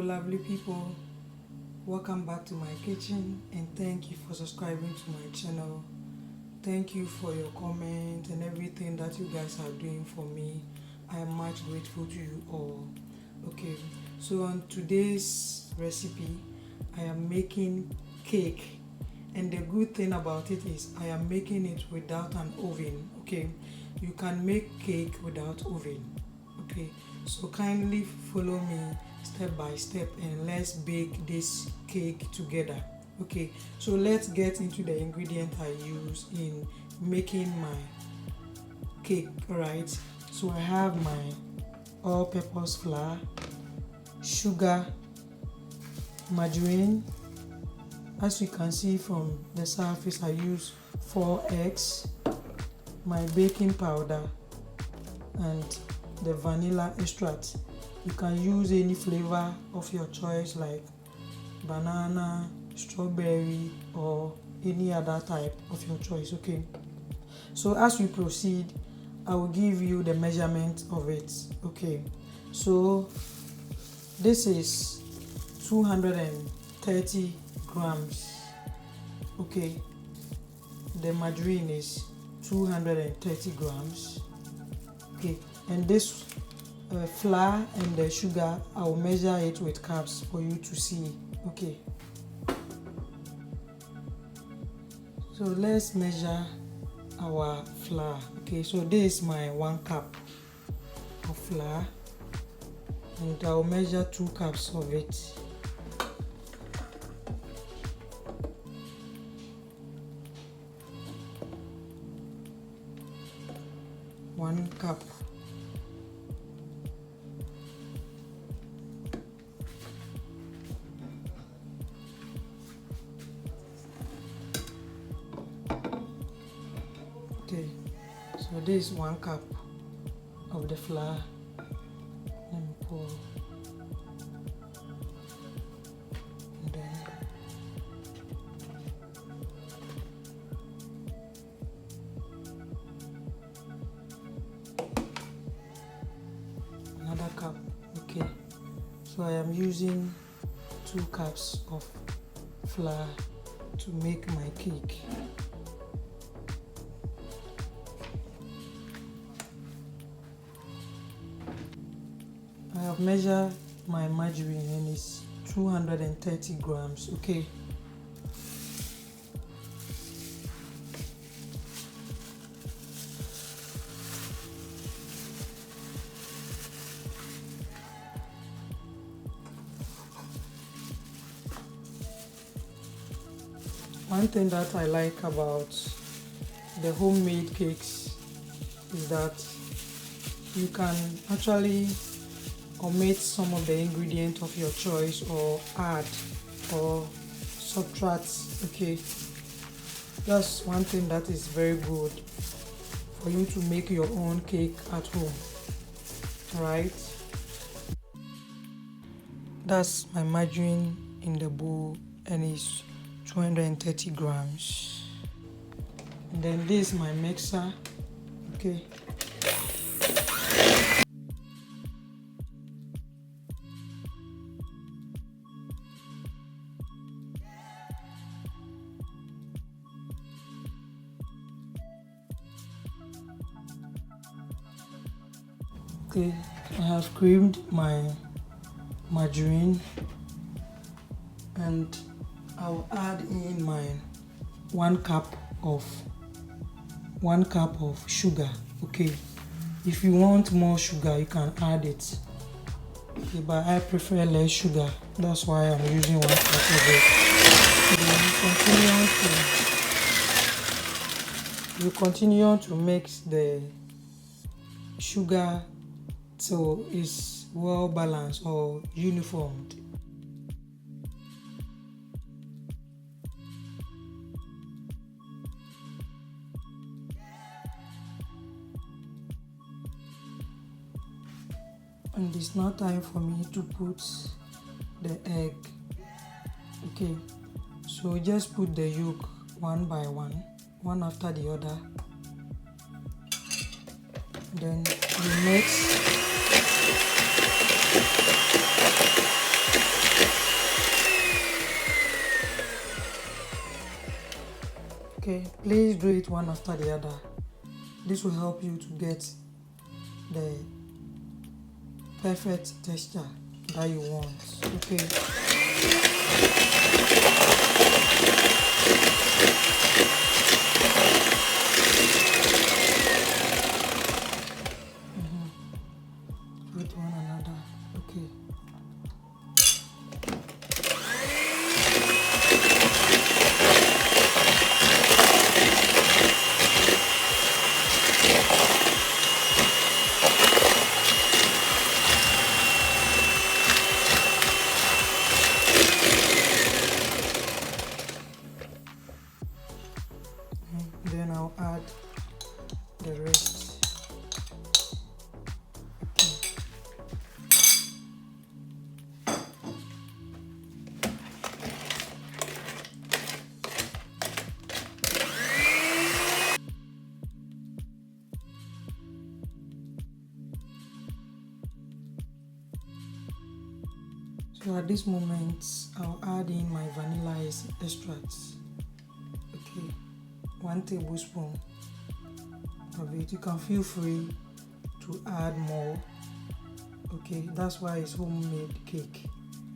lovely people, welcome back to my kitchen and thank you for subscribing to my channel. Thank you for your comment and everything that you guys are doing for me. I am much grateful to you all. Okay, so on today's recipe I am making cake, and the good thing about it is I am making it without an oven. Okay, you can make cake without oven. Okay, so kindly follow me step by step and let's bake this cake together. Okay, so let's get into the ingredient I use in making my cake. All right, so I have my all-purpose flour, sugar, margarine. As you can see from the surface, I use 4 eggs, my baking powder, and the vanilla extract. You can use any flavor of your choice like banana, strawberry, or any other type of your choice. Okay, so as we proceed I will give you the measurement of it. Okay, so this is 230 grams. Okay, the margarine is 230 grams. Okay, and this flour and the sugar, I will measure it with cups for you to see. Okay, so let's measure our flour. Okay, so this is my 1 cup of flour and I will measure 2 cups of it. One cup. Okay, so this is 1 cup of the flour. Let me pour. And then another cup. Okay, so I am using 2 cups of flour to make my cake. I have measured my margarine and it's 230 grams. Okay, one thing that I like about the homemade cakes is that you can actually omit some of the ingredients of your choice or add or subtract. Okay, that's one thing that is very good for you to make your own cake at home. Right, that's my margarine in the bowl and it's 230 grams. And then this is my mixer. Okay, okay, I have creamed my margarine and I'll add in my 1 cup of sugar. Okay, if you want more sugar you can add it. Okay, but I prefer less sugar, that's why I'm using 1 cup of it. You continue to mix the sugar so it's well balanced or uniformed. And it's now time for me to put the egg. Okay, so just put the yolk one by one after the other. Then you mix Please do it one after the other. This will help you to get the perfect texture that you want. Okay. With one another. Okay. Then I'll add the rest. So at this moment, I'll add in my vanilla extract. Okay, 1 tablespoon of it. You can feel free to add more. Okay, that's why it's homemade cake.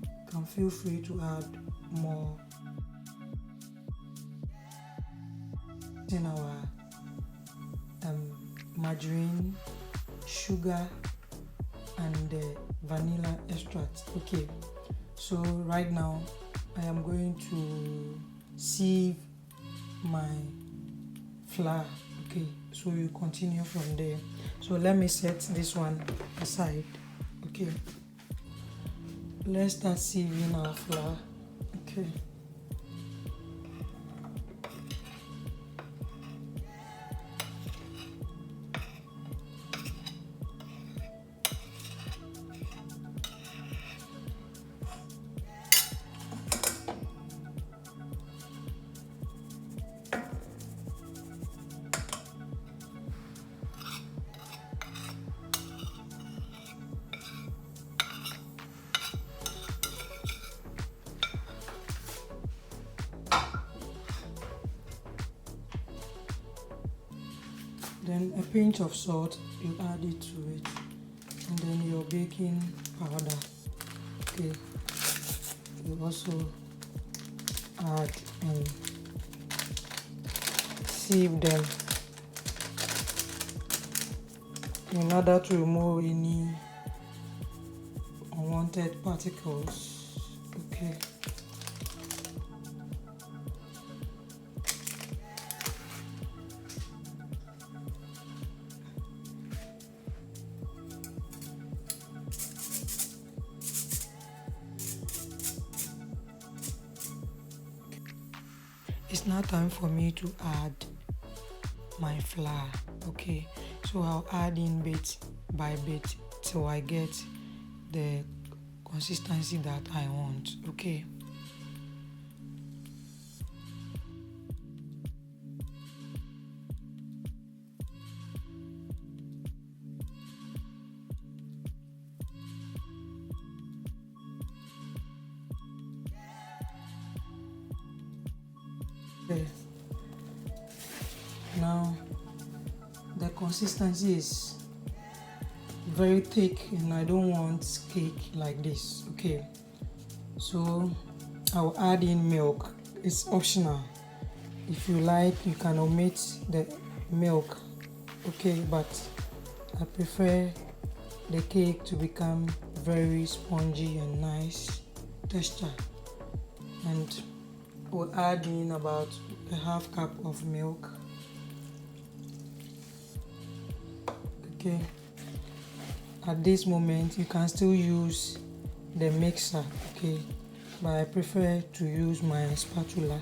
You can feel free to add more. In our margarine, sugar, and the vanilla extract. Okay, so right now I am going to sieve my flour. Okay, so you continue from there. So let me set this one aside. Okay, let's start sieving our flour. Okay. Then a pinch of salt, you add it to it, and then your baking powder. Okay, you also add and sieve them in order to remove any unwanted particles. Okay. It's now time for me to add my flour. Okay, so I'll add in bit by bit till I get the consistency that I want. Okay. Okay. Now the consistency is very thick and I don't want cake like this. Okay, so I'll add in milk. It's optional. If you like, you can omit the milk. Okay, but I prefer the cake to become very spongy and nice texture. And we'll add in about a half cup of milk. Okay, at this moment you can still use the mixer. Okay, but I prefer to use my spatula.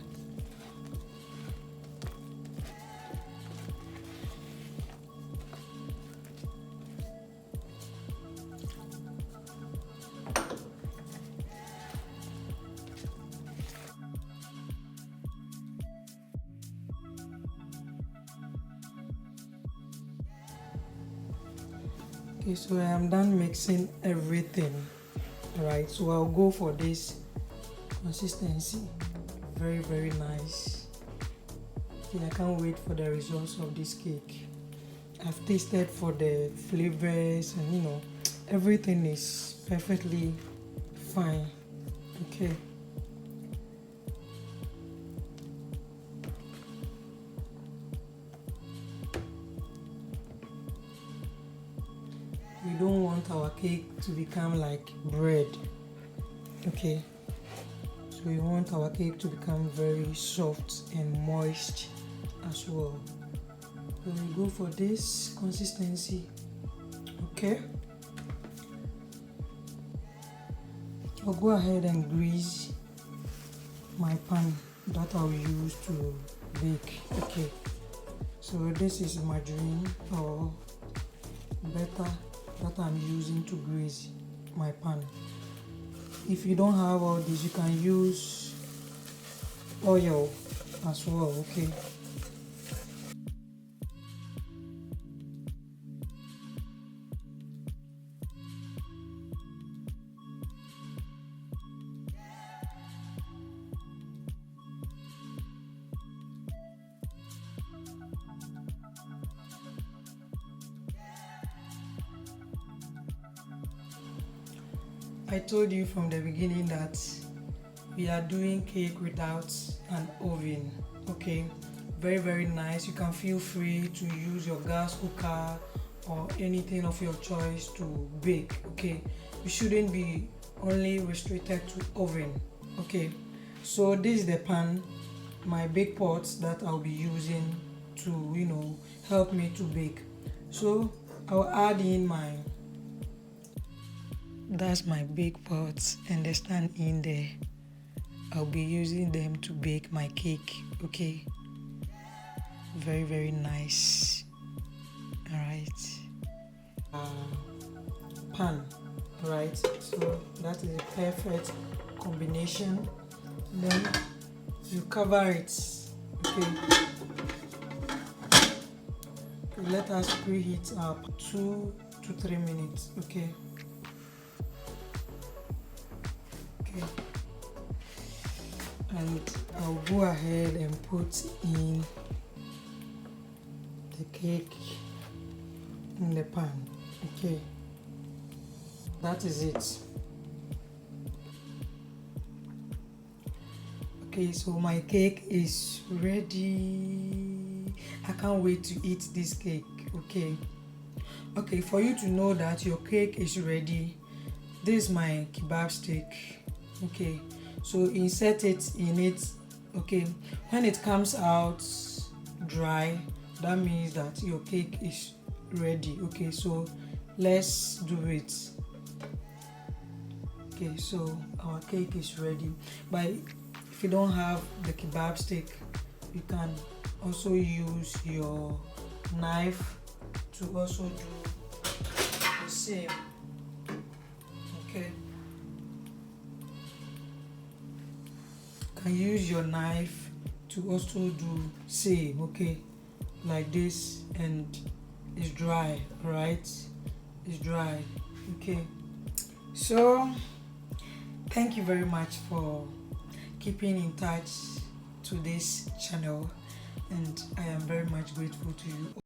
Okay, so I am done mixing everything. Right, so I'll go for this consistency. Very nice. Okay, I can't wait for the results of this cake. I've tasted for the flavors and everything is perfectly fine. Okay. We don't want our cake to become like bread. Okay. So we want our cake to become very soft and moist as well. So we go for this consistency. Okay. I'll go ahead and grease my pan that I'll use to bake. Okay. So this is margarine or butter that I'm using to grease my pan. If you don't have all this, you can use oil as well. Okay. I told you from the beginning that we are doing cake without an oven. Okay, very nice. You can feel free to use your gas cooker or anything of your choice to bake. Okay, you shouldn't be only restricted to oven. Okay, so this is the pan, my bake pot that I'll be using to help me to bake. So I'll add in that's my bake pots and the stand in there. I'll be using them to bake my cake. Okay, very nice. All right. Pan, right? So that is a perfect combination. Then you cover it. Okay, let us preheat up 2 to 3 minutes. Okay. And I'll go ahead and put in the cake in the pan. Okay, that is it. Okay, so my cake is ready. I can't wait to eat this cake. Okay, for you to know that your cake is ready, this is my kebab stick. Okay, so insert it in it. Okay, when it comes out dry, that means that your cake is ready. Okay, so let's do it. Okay, so our cake is ready. But if you don't have the kebab stick, you can also use your knife to also do the same. Okay, you can use your knife to also do same. Okay, like this, and it's dry, right? It's dry. Okay, so thank you very much for keeping in touch to this channel, and I am very much grateful to you.